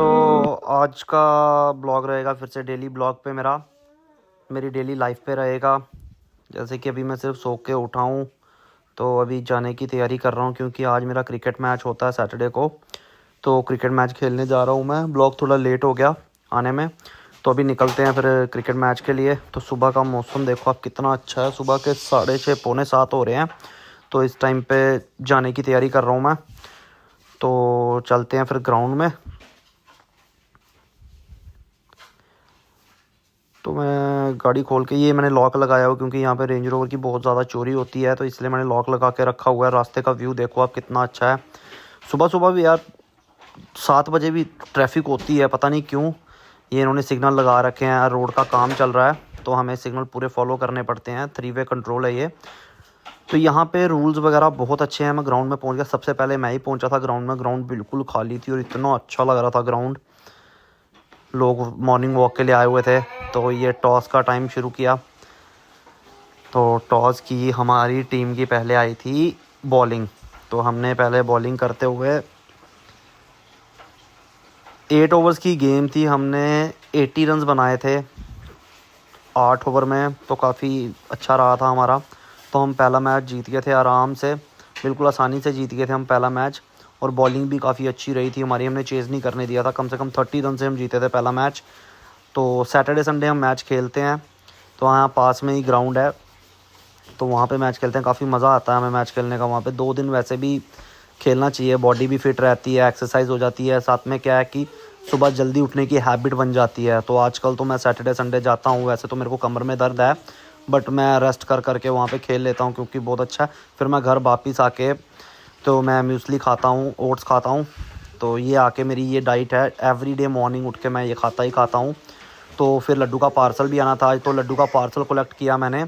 तो आज का ब्लॉग रहेगा फिर से डेली ब्लॉग पे मेरी डेली लाइफ पे रहेगा। जैसे कि अभी मैं सिर्फ सो के उठा हूँ, तो अभी जाने की तैयारी कर रहा हूँ क्योंकि आज मेरा क्रिकेट मैच होता है सैटरडे को। तो क्रिकेट मैच खेलने जा रहा हूँ मैं। ब्लॉग थोड़ा लेट हो गया आने में, तो अभी निकलते हैं फिर क्रिकेट मैच के लिए। तो सुबह का मौसम देखो आप कितना अच्छा है, सुबह के 6:30 पौने 7 हो रहे हैं। तो इस टाइम पे जाने की तैयारी कर रहा हूँ मैं। तो चलते हैं फिर ग्राउंड में। तो मैं गाड़ी खोल के, ये मैंने लॉक लगाया हुआ क्योंकि यहाँ पे रेंज रोवर की बहुत ज़्यादा चोरी होती है, तो इसलिए मैंने लॉक लगा के रखा हुआ है। रास्ते का व्यू देखो आप कितना अच्छा है। सुबह सुबह भी यार 7 बजे भी ट्रैफिक होती है, पता नहीं क्यों। ये इन्होंने सिग्नल लगा रखे हैं, रोड का काम चल रहा है तो हमें सिग्नल पूरे फॉलो करने पड़ते हैं। 3 वे कंट्रोल है ये। तो यहाँ पे रूल्स वगैरह बहुत अच्छे हैं। मैं ग्राउंड में पहुँच गया, सबसे पहले मैं ही पहुँचा था ग्राउंड में। ग्राउंड बिल्कुल खाली थी और इतना अच्छा लग रहा था ग्राउंड। लोग मॉर्निंग वॉक के लिए आए हुए थे। तो ये टॉस का टाइम शुरू किया। तो टॉस की हमारी टीम की पहले आई थी बॉलिंग। तो हमने पहले बॉलिंग करते हुए, 8 ओवर्स की गेम थी, हमने 80 रन्स बनाए थे 8 ओवर में। तो काफ़ी अच्छा रहा था हमारा। तो हम पहला मैच जीत गए थे आराम से, बिल्कुल आसानी से जीत गए थे हम पहला मैच। और बॉलिंग भी काफ़ी अच्छी रही थी हमारी, हमने चेज़ नहीं करने दिया था। कम से कम 30 रन से हम जीते थे पहला मैच। तो सैटरडे संडे हम मैच खेलते हैं, तो वहाँ पास में ही ग्राउंड है, तो वहाँ पे मैच खेलते हैं। काफ़ी मज़ा आता है हमें मैच खेलने का वहाँ पे। 2 दिन वैसे भी खेलना चाहिए, बॉडी भी फिट रहती है, एक्सरसाइज हो जाती है, साथ में क्या है कि सुबह जल्दी उठने की हैबिट बन जाती है। तो आजकल तो मैं सैटरडे संडे जाता हूँ। वैसे तो मेरे को कमर में दर्द है, बट मैं रेस्ट कर करके वहाँ पे खेल लेता हूँ क्योंकि बहुत अच्छा है। फिर मैं घर वापस आके तो मैं म्यूसली खाता हूँ, ओट्स खाता हूँ। तो ये आके मेरी ये डाइट है, एवरीडे मॉर्निंग उठ के मैं ये खाता ही खाता हूँ। तो फिर लड्डू का पार्सल भी आना था आज, तो लड्डू का पार्सल कलेक्ट किया मैंने।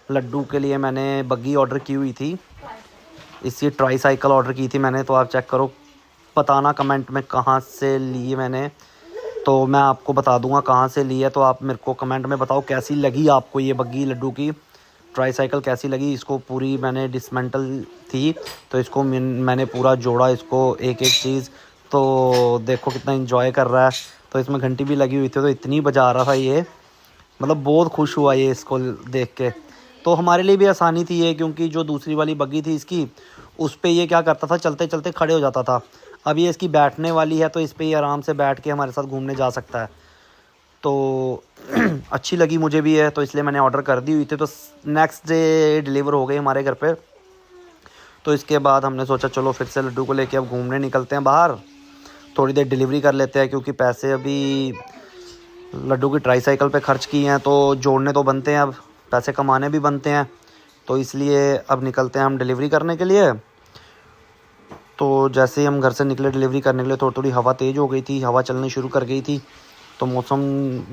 लड्डू के लिए मैंने बग्गी ऑर्डर की हुई थी, इसकी ट्राई साइकिल ऑर्डर की थी मैंने। तो आप चेक करो, बताना कमेंट में कहाँ से ली मैंने, तो मैं आपको बता दूंगा कहाँ से ली है। तो आप मेरे को कमेंट में बताओ कैसी लगी आपको ये बग्गी लड्डू की ट्राई साइकिल कैसी लगी। इसको पूरी मैंने डिसमेंटल थी, तो इसको मैंने पूरा जोड़ा, इसको एक एक चीज़। तो देखो कितना एंजॉय कर रहा है। तो इसमें घंटी भी लगी हुई थी, तो इतनी बजा रहा था ये, मतलब बहुत खुश हुआ ये इसको देख के। तो हमारे लिए भी आसानी थी ये, क्योंकि जो दूसरी वाली बग्गी थी इसकी, उस पे ये क्या करता था, चलते चलते खड़े हो जाता था। अब ये इसकी बैठने वाली है, तो इस पे ये आराम से बैठ के हमारे साथ घूमने जा सकता है। तो अच्छी लगी मुझे भी है, तो इसलिए मैंने ऑर्डर कर दी हुई थी। तो नेक्स्ट डे डिलीवर हो गई हमारे घर पे। तो इसके बाद हमने सोचा चलो फिर से लड्डू को लेके अब घूमने निकलते हैं बाहर, थोड़ी देर डिलीवरी कर लेते हैं, क्योंकि पैसे अभी लड्डू की ट्राई साइकिल पे खर्च किए हैं तो जोड़ने तो बनते हैं, अब पैसे कमाने भी बनते हैं। तो इसलिए अब निकलते हैं हम डिलीवरी करने के लिए। तो जैसे ही हम घर से निकले डिलीवरी करने के लिए, थोड़ी थोड़ी हवा तेज़ हो गई थी, हवा चलनी शुरू कर गई थी। तो मौसम,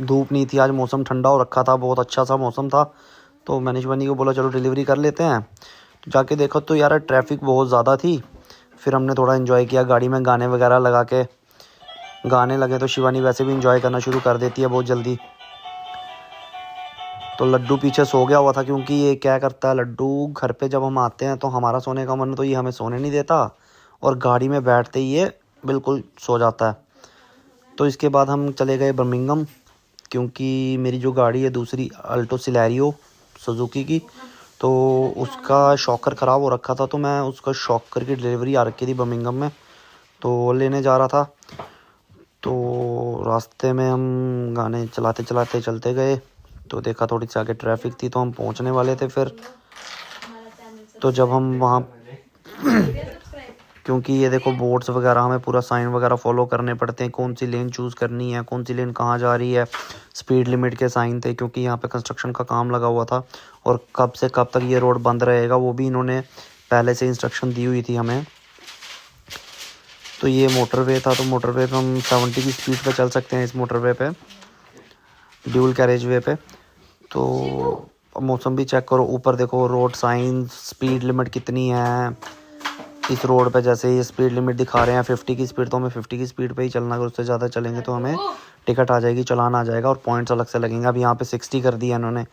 धूप नहीं थी आज, मौसम ठंडा हो रखा था, बहुत अच्छा सा मौसम था। तो मैंने शिवानी को बोला चलो डिलीवरी कर लेते हैं। तो जाके देखो तो यार ट्रैफिक बहुत ज़्यादा थी। फिर हमने थोड़ा इन्जॉय किया गाड़ी में, गाने वगैरह लगा के गाने लगे। तो शिवानी वैसे भी इन्जॉय करना शुरू कर देती है बहुत जल्दी। तो लड्डू पीछे सो गया हुआ था, क्योंकि ये क्या करता है लड्डू, घर पे जब हम आते हैं तो हमारा सोने का मन, तो ये हमें सोने नहीं देता, और गाड़ी में बैठते ही ये बिल्कुल सो जाता है। तो इसके बाद हम चले गए बर्मिंघम, क्योंकि मेरी जो गाड़ी है दूसरी अल्टो सिलेरियो सुजुकी की, तो उसका शॉकर ख़राब हो रखा था। तो मैं उसका शॉकर की डिलीवरी आ रखी थी बर्मिंघम में, तो लेने जा रहा था। तो रास्ते में हम गाने चलाते चलाते चलते गए, तो देखा थोड़ी सी आगे ट्रैफिक थी, तो हम पहुंचने वाले थे फिर। तो जब हम वहाँ क्योंकि ये देखो बोर्ड्स वगैरह, हमें पूरा साइन वगैरह फॉलो करने पड़ते हैं, कौन सी लेन चूज़ करनी है, कौन सी लेन कहाँ जा रही है। स्पीड लिमिट के साइन थे, क्योंकि यहाँ पे कंस्ट्रक्शन का काम लगा हुआ था, और कब से कब तक ये रोड बंद रहेगा वो भी इन्होंने पहले से इंस्ट्रक्शन दी हुई थी हमें। तो ये मोटरवे था, तो मोटरवे पे हम 70 की स्पीड पे चल सकते हैं, इस मोटरवे पे, ड्यूल कैरेज वे पे। तो मौसम भी चेक करो, ऊपर देखो रोड साइन, स्पीड लिमिट कितनी है इस रोड पे। जैसे ये स्पीड लिमिट दिखा रहे हैं 50 की स्पीड, तो हमें 50 की स्पीड पे ही चलना। अगर उससे ज़्यादा चलेंगे तो हमें टिकट आ जाएगी, चालान आ जाएगा, और पॉइंट्स अलग से लगेंगे। अब यहाँ पे 60 कर दिया इन्होंने,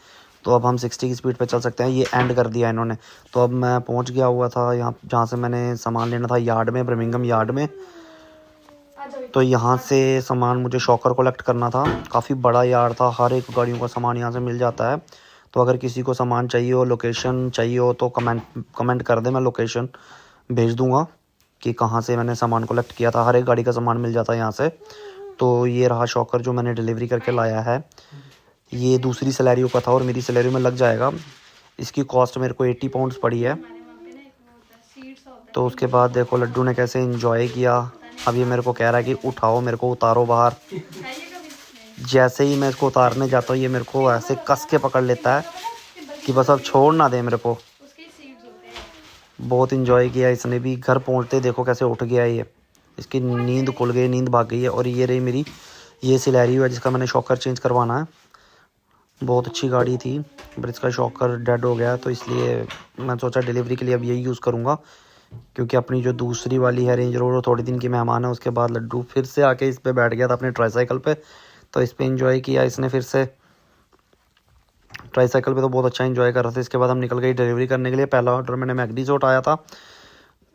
तो अब हम 60 की स्पीड पे चल सकते हैं, ये एंड कर दिया इन्होंने। तो अब मैं पहुँच गया हुआ था यहाँ जहाँ से मैंने सामान लेना था, यार्ड में, बर्मिंघम यार्ड में। तो यहाँ से सामान मुझे शॉकर कलेक्ट करना था। काफ़ी बड़ा यार्ड था, हर एक गाड़ियों का सामान यहाँ से मिल जाता है। तो अगर किसी को सामान चाहिए हो, लोकेशन चाहिए हो तो कमेंट कर दे, मैं लोकेशन भेज दूँगा कि कहाँ से मैंने सामान कलेक्ट किया था। हर एक गाड़ी का सामान मिल जाता है यहाँ से। तो ये रहा शॉकर जो मैंने डिलीवरी करके लाया है। ये दूसरी सैलरी का था और मेरी सैलरी में लग जाएगा। इसकी कॉस्ट मेरे को 80 पाउंड्स पड़ी है। तो उसके बाद देखो लड्डू ने कैसे एंजॉय किया। अब ये मेरे को कह रहा है कि उठाओ, मेरे को उतारो बाहर। जैसे ही मैं इसको उतारने जाता हूँ ये मेरे को ऐसे कस के पकड़ लेता है कि बस अब छोड़ ना दे मेरे को। बहुत एंजॉय किया इसने भी। घर पहुँचते देखो कैसे उठ गया ये, इसकी नींद खुल गई, नींद भाग गई है। और ये रही मेरी ये सिलेरियो है जिसका मैंने शॉकर चेंज करवाना है। बहुत अच्छी गाड़ी थी पर इसका शॉकर डेड हो गया, तो इसलिए मैं सोचा डिलीवरी के लिए अब यही यूज़ करूँगा। क्योंकि अपनी जो दूसरी वाली है रेंज रोवर थोड़े दिन की मेहमान है। उसके बाद लड्डू फिर से आके इस पे बैठ गया था अपने ट्राईसाइकिल पे, तो इस पे एंजॉय किया इसने फिर से। ट्राईसाइकिल पे तो बहुत अच्छा एंजॉय कर रहा था। इसके बाद हम निकल गए डिलीवरी करने के लिए। पहला ऑर्डर मैंने मैकडी से उठाया था,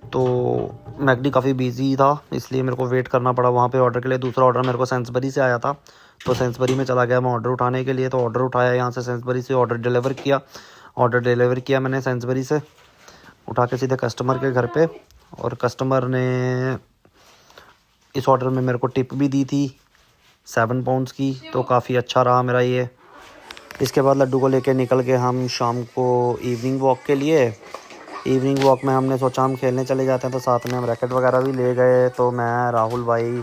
तो मैकडी काफ़ी बिजी था इसलिए मेरे को वेट करना पड़ा वहाँ पे ऑर्डर के लिए। दूसरा ऑर्डर मेरे को सेंसबरी से आया था, तो सेंसबरी में चला गया मैं ऑर्डर उठाने के लिए। तो ऑर्डर उठाया यहाँ से सेंसबरी से, ऑर्डर डिलीवर किया मैंने सेंसबरी से उठा के सीधे कस्टमर के घर पे। और कस्टमर ने इस ऑर्डर में मेरे को टिप भी दी थी 7 पाउंड्स की, तो काफ़ी अच्छा रहा मेरा ये। इसके बाद लड्डू को लेके निकल गए हम शाम को इवनिंग वॉक के लिए। इवनिंग वॉक में हमने सोचा हम खेलने चले जाते हैं, तो साथ में हम रैकेट वगैरह भी ले गए। तो मैं, राहुल भाई,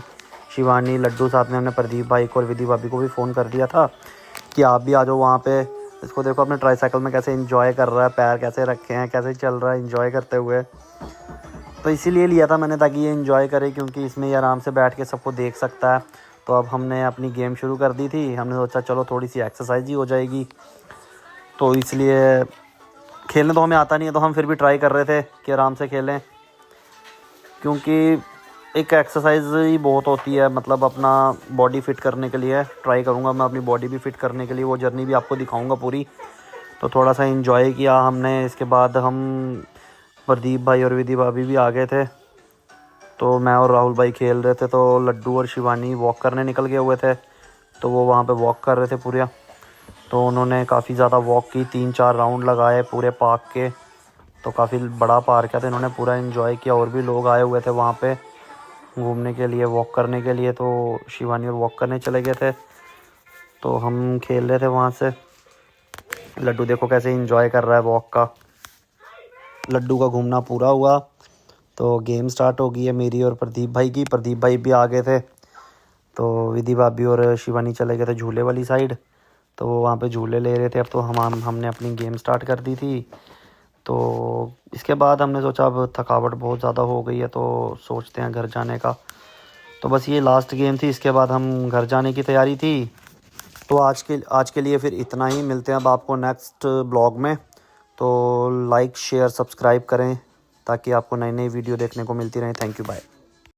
शिवानी, लड्डू, साथ में हमने प्रदीप भाई को और विधि भाभी को भी फ़ोन कर दिया था कि आप भी आ जाओ वहाँ पे। इसको देखो अपने ट्राईसाइकिल में कैसे एंजॉय कर रहा है, पैर कैसे रखे हैं, कैसे चल रहा है एंजॉय करते हुए। तो इसीलिए लिया था मैंने ताकि ये एंजॉय करे, क्योंकि इसमें ये आराम से बैठ के सबको देख सकता है। तो अब हमने अपनी गेम शुरू कर दी थी। हमने सोचा चलो थोड़ी सी एक्सरसाइज ही हो जाएगी, तो इसलिए खेलने तो हमें आता नहीं है, तो हम फिर भी ट्राई कर रहे थे कि आराम से खेलें, क्योंकि एक एक्सरसाइज ही बहुत होती है। मतलब अपना बॉडी फिट करने के लिए ट्राई करूँगा मैं अपनी बॉडी भी फिट करने के लिए। वो जर्नी भी आपको दिखाऊंगा पूरी। तो थोड़ा सा एंजॉय किया हमने। इसके बाद हम प्रदीप भाई और विधि भाभी भी आ गए थे, तो मैं और राहुल भाई खेल रहे थे। तो लड्डू और शिवानी वॉक करने निकल गए हुए थे, तो वो वहाँ पे वॉक कर रहे थे पूरा। तो उन्होंने काफ़ी ज़्यादा वॉक की, 3-4 राउंड लगाए पूरे पार्क के। तो काफ़ी बड़ा पार्क है, तो इन्होंने पूरा एंजॉय किया। और भी लोग आए हुए थे वहाँ पे घूमने के लिए, वॉक करने के लिए। तो शिवानी और वॉक करने चले गए थे, तो हम खेल रहे थे वहाँ से। लड्डू देखो कैसे एंजॉय कर रहा है वॉक का। लड्डू का घूमना पूरा हुआ तो गेम स्टार्ट हो गई है मेरी और प्रदीप भाई की। प्रदीप भाई भी आ गए थे, तो विधि भाभी और शिवानी चले गए थे झूले वाली साइड, तो वो वहाँ पे झूले ले रहे थे। अब तो हमने अपनी गेम स्टार्ट कर दी थी। तो इसके बाद हमने सोचा अब थकावट बहुत ज़्यादा हो गई है, तो सोचते हैं घर जाने का। तो बस ये लास्ट गेम थी, इसके बाद हम घर जाने की तैयारी थी। तो आज के लिए फिर इतना ही। मिलते हैं अब आपको नेक्स्ट ब्लॉग में। तो लाइक, शेयर, सब्सक्राइब करें ताकि आपको नई नई वीडियो देखने को मिलती रहे। Thank you, bye.